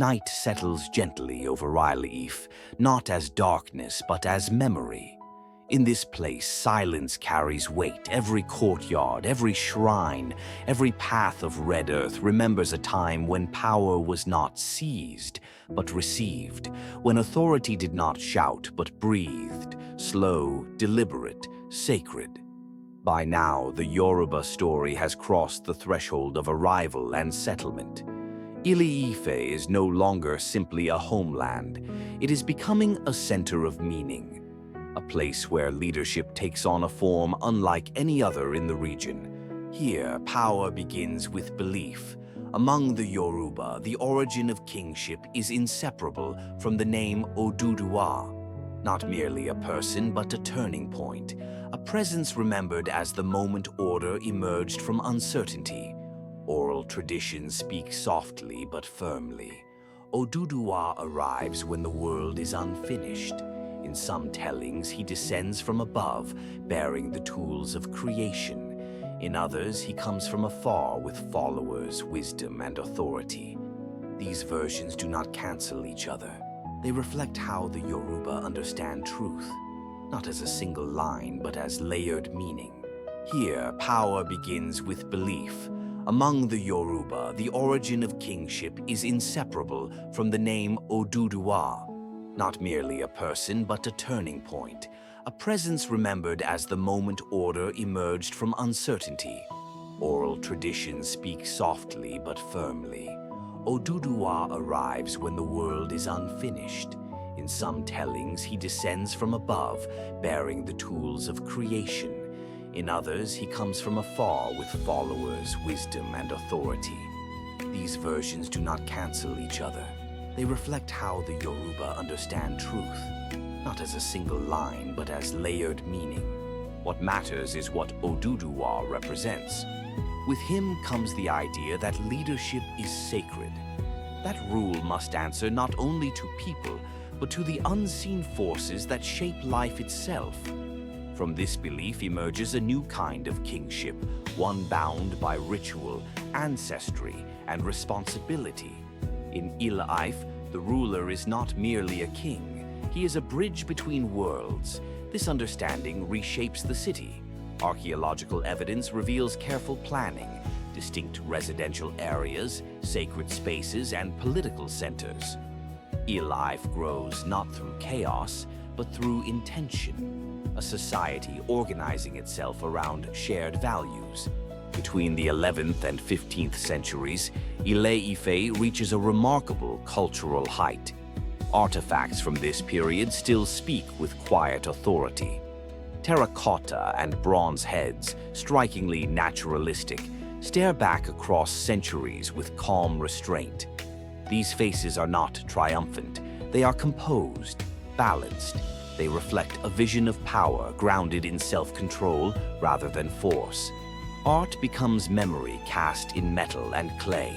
Night settles gently over Ile-Ife, not as darkness but as memory. In this place, silence carries weight. Every courtyard, every shrine, every path of red earth remembers a time when power was not seized, but received, when authority did not shout, but breathed, slow, deliberate, sacred. By now, the Yoruba story has crossed the threshold of arrival and settlement. Ile-Ife is no longer simply a homeland. It is becoming a center of meaning. A place where leadership takes on a form unlike any other in the region. Here, power begins with belief. Among the Yoruba, the origin of kingship is inseparable from the name Odùduwà. Not merely a person, but a turning point, a presence remembered as the moment order emerged from uncertainty. Oral traditions speak softly but firmly. Odùduwà arrives when the world is unfinished. In some tellings, he descends from above, bearing the tools of creation. In others, he comes from afar with followers, wisdom, and authority. These versions do not cancel each other. They reflect how the Yoruba understand truth, not as a single line, but as layered meaning. Here, power begins with belief. Among the Yoruba, the origin of kingship is inseparable from the name Odùduwà. Not merely a person, but a turning point, a presence remembered as the moment order emerged from uncertainty. Oral traditions speak softly but firmly. Odùduwà arrives when the world is unfinished. In some tellings, he descends from above, bearing the tools of creation. In others, he comes from afar with followers, wisdom, and authority. These versions do not cancel each other. They reflect how the Yoruba understand truth, not as a single line, but as layered meaning. What matters is what Odùduwà represents. With him comes the idea that leadership is sacred. That rule must answer not only to people, but to the unseen forces that shape life itself. From this belief emerges a new kind of kingship, one bound by ritual, ancestry, and responsibility. In Ile-Ife, the ruler is not merely a king. He is a bridge between worlds. This understanding reshapes the city. Archaeological evidence reveals careful planning, distinct residential areas, sacred spaces, and political centers. Ile-Ife grows not through chaos, but through intention, a society organizing itself around shared values. Between the 11th and 15th centuries, Ile-Ife reaches a remarkable cultural height. Artifacts from this period still speak with quiet authority. Terracotta and bronze heads, strikingly naturalistic, stare back across centuries with calm restraint. These faces are not triumphant. They are composed, balanced. They reflect a vision of power grounded in self-control rather than force. Art becomes memory cast in metal and clay.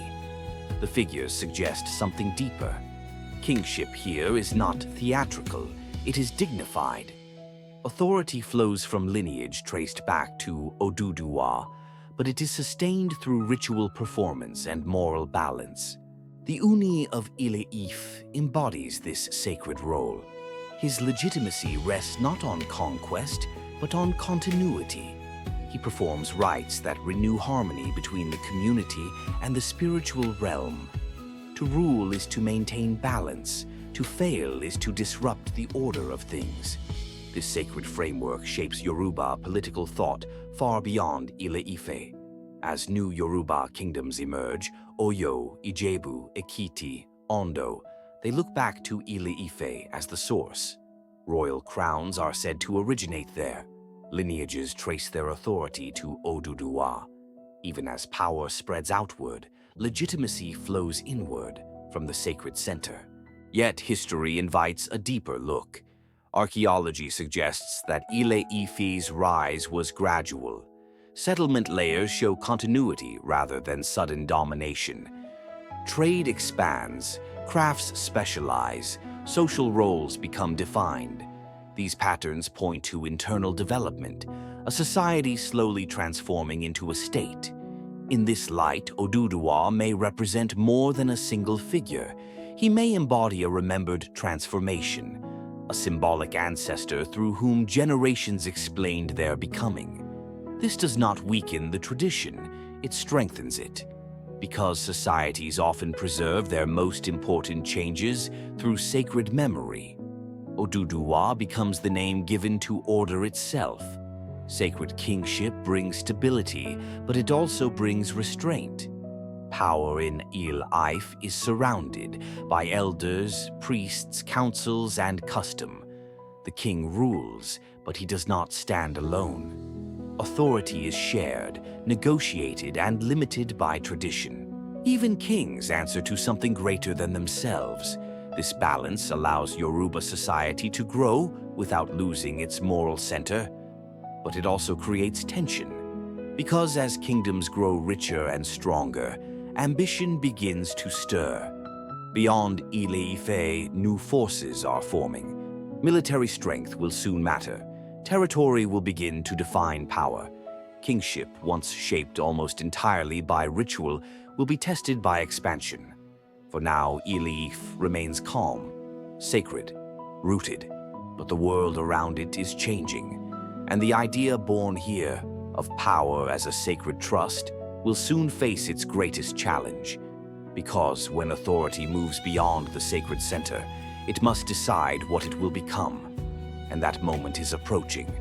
The figures suggest something deeper. Kingship here is not theatrical, it is dignified. Authority flows from lineage traced back to Odùduwà, but it is sustained through ritual performance and moral balance. The Uni of Ile-Ife embodies this sacred role. His legitimacy rests not on conquest, but on continuity. He performs rites that renew harmony between the community and the spiritual realm. To rule is to maintain balance. To fail is to disrupt the order of things. This sacred framework shapes Yoruba political thought far beyond Ile-Ife. As new Yoruba kingdoms emerge, Oyo, Ijebu, Ekiti, Ondo, they look back to Ile-Ife as the source. Royal crowns are said to originate there. Lineages trace their authority to Odùduwà. Even as power spreads outward, legitimacy flows inward from the sacred center. Yet history invites a deeper look. Archaeology suggests that Ile-Ife's rise was gradual. Settlement layers show continuity rather than sudden domination. Trade expands, crafts specialize, social roles become defined. These patterns point to internal development, a society slowly transforming into a state. In this light, Odùduwà may represent more than a single figure. He may embody a remembered transformation, a symbolic ancestor through whom generations explained their becoming. This does not weaken the tradition, it strengthens it. Because societies often preserve their most important changes through sacred memory, Odùduwà becomes the name given to order itself. Sacred kingship brings stability, but it also brings restraint. Power in Ile-Ife is surrounded by elders, priests, councils, and custom. The king rules, but he does not stand alone. Authority is shared, negotiated, and limited by tradition. Even kings answer to something greater than themselves. This balance allows Yoruba society to grow without losing its moral center. But it also creates tension, because as kingdoms grow richer and stronger, ambition begins to stir. Beyond Ile-Ife, new forces are forming. Military strength will soon matter. Territory will begin to define power. Kingship, once shaped almost entirely by ritual, will be tested by expansion. For now, Ile-Ife remains calm, sacred, rooted, but the world around it is changing. And the idea born here of power as a sacred trust will soon face its greatest challenge. Because when authority moves beyond the sacred center, it must decide what it will become. And that moment is approaching.